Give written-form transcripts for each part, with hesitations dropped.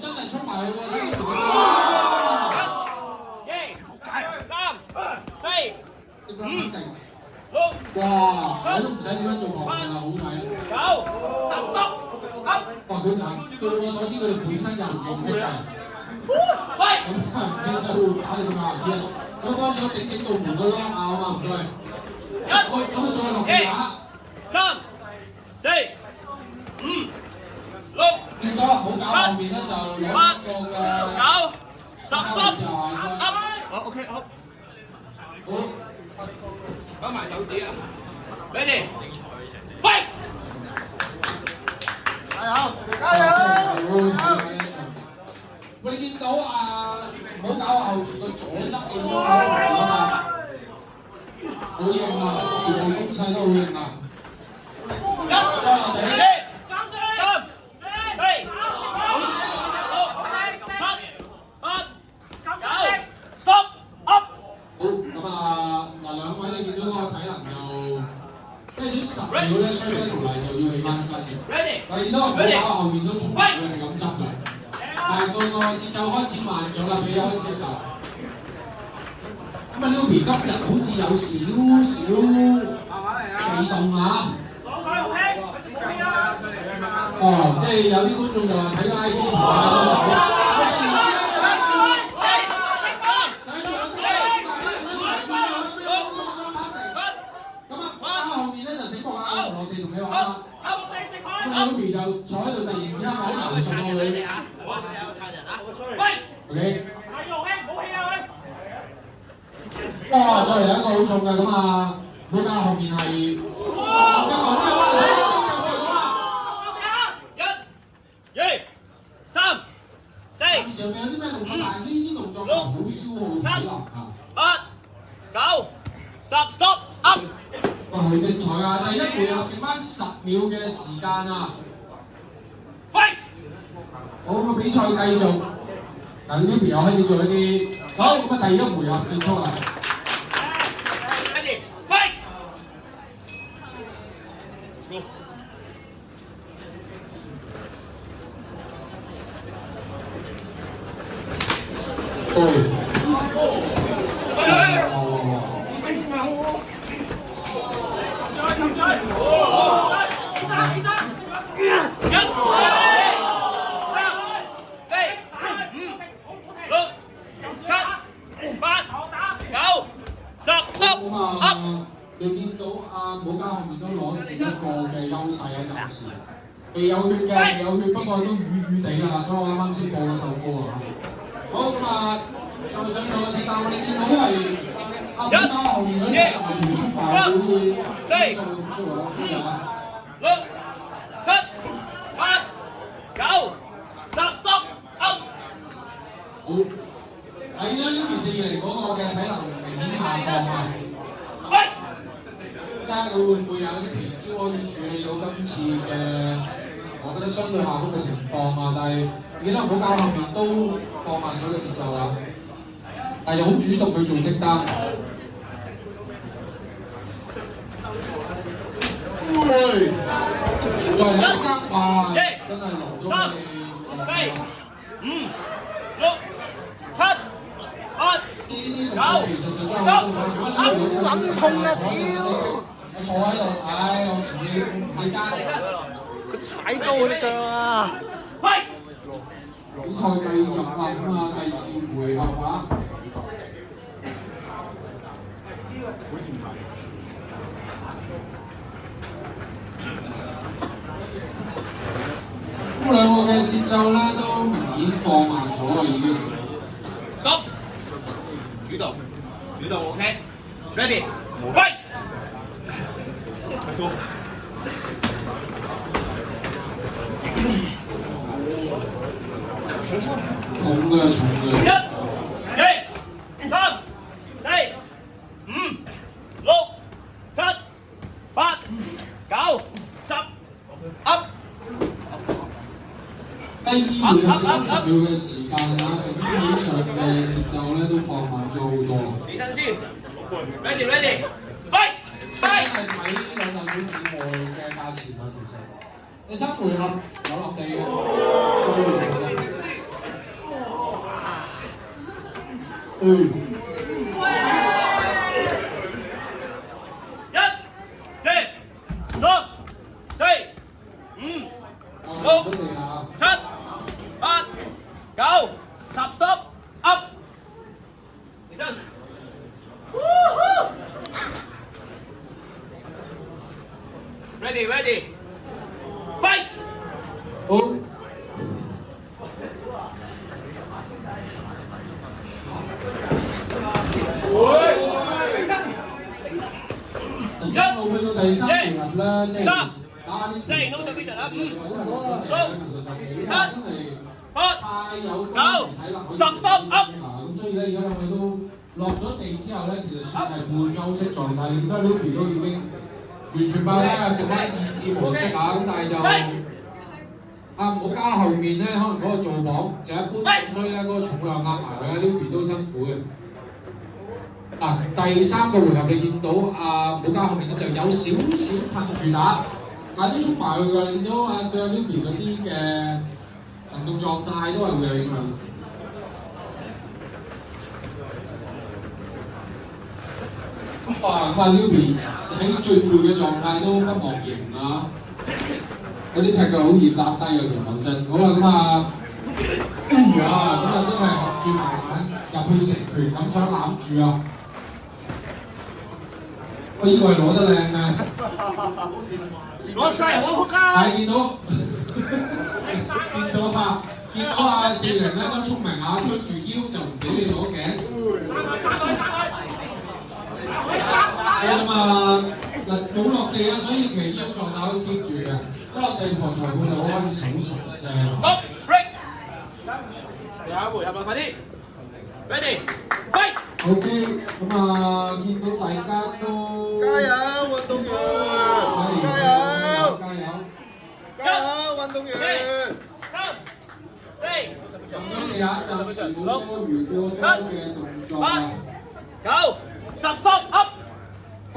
真係衝埋去喎，睇到哇！我都唔使點樣做防守啦，好睇。哇！佢嗱，據我所知，佢哋本身就唔認識㗎。咁唔知點解會打你咁牙齒啊？咁嗰陣時我整道門佢咯，啊嘛，唔該。咁啊，再落地下。3、4、5、6、轉咗，唔好搞後面咧，就攞一個嘅。9、10、好 OK 好。好。擺埋手指啊 ！Ready， fight！ 加油！加油！喂，你見到啊？唔好搞後面個左側嘅嗰個啊嘛，好型啊！全部攻勢都好型啊！再落地。3、4、5、6、7、8、9、10 up。好，咁啊，嗱兩位你見到個體能就即係少10秒咧，衰咗條例就要起翻身嘅。但係見到唔好搞後面都衝埋佢係咁執嘅，但係到個節奏開始慢咗啦，比一開始嘅時候。咁啊 ，Luby 今日好似有少少被動啊！哦，即係有啲觀眾就話睇到 IG 場啊。Luby 就坐喺度，突然之間喺樓上過去。OK。哇！再嚟一個好重嘅咁啊，唔好加後面係。一個好嘅哇！1、2、3、4、上面有啲咩動作？但係呢啲動作好消耗體能啊。8、9、10 stop up。哇！好精彩啊！第一回合剩翻10秒嘅時間啊！ fight！ 好，個比賽繼續。嗱，呢邊又開始做一啲。好，咁啊，第一回合結束啦。Ready fight！ 你見到阿武家後面都攞住一個嘅優勢啊，暫時未有血嘅，未有血，不過都瘀地㗎啦，所以我啱啱先播嗰首歌啊。好咁啊，再想做嘅鐵蛋，我哋見到係阿武家後面嗰啲人係全速快，好似數咁做啊，邊有啊？6、7、8、9、10 stop up。好，喺呢件事嚟講，我嘅體能明顯下降啊。睇下佢會唔會有啲奇招可以處理到今次嘅，我覺得相對下風嘅情況啊！但係見到唔好搞後面都放慢咗個節奏啦，但係又好主動去做擊單。喂，再嚟擊單啊！真係落咗佢哋。4、5、6、7、8、9、好撚痛啊！屌！坐喺度，唉，我唔要爭。佢踩高佢啲腳啊！比賽繼續啦，咁啊，第二回合啊。咁兩個嘅節奏咧都明顯放慢咗啦，已經。Stop！ 主導 ，OK。Ready fight！ 重嘅。1、2、3、4、5、6、7、8、9、10 up。第二回合剩10秒嘅時間啊，整體上嘅節奏咧都放慢咗好多啦。起身先 ，ready fight！ 真係睇呢兩隊表以外嘅價錢啊，其實。第三回合有落地嘅，都完咗啦。stop up，起身。Ready, fight！ 好。一路去到第三回合咧，即係打呢4 no submission 啊，5 6 7 太有體能去，stop up。咁所以咧，而家兩位都落咗地之後咧，其實算係半休息狀態。而家 Luby 都已經完全爆啦，剩翻2至模式啊，咁但係就唔好加後面咧，可能嗰個做磅就一般，所以咧嗰個重量壓埋佢 ，Luby 都辛苦嘅。第三個回合你見到冇加後面咧就有少少褪住打，但係都衝埋去㗎。見到對Luby 嗰啲嘅行動狀態都係會有影響。Luby 喺最攰嘅狀態都不忘形啊！有啲踢腳好易搭低嘅，其實講真。好啦，咁真係合住慢慢入去成拳咁想攬住啊！我以為攞得靚嘅，攞晒我仆街！係見到4零咧都聰明啊，推住腰就唔俾你攞頸。冇落地啊，所以其腰狀態都 keep 住嘅。一落地旁裁判就開始數10聲。好 ，break。最後一回合啦，快啲 ，ready，fight。OK， 見到大家都加油，運動員！加油！運動員！3、4、咁你暫時冇多餘過多嘅動作啊。9、10 stop up。好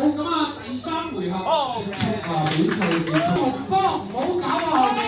第三回合結束比賽結束，6方唔好搞後面。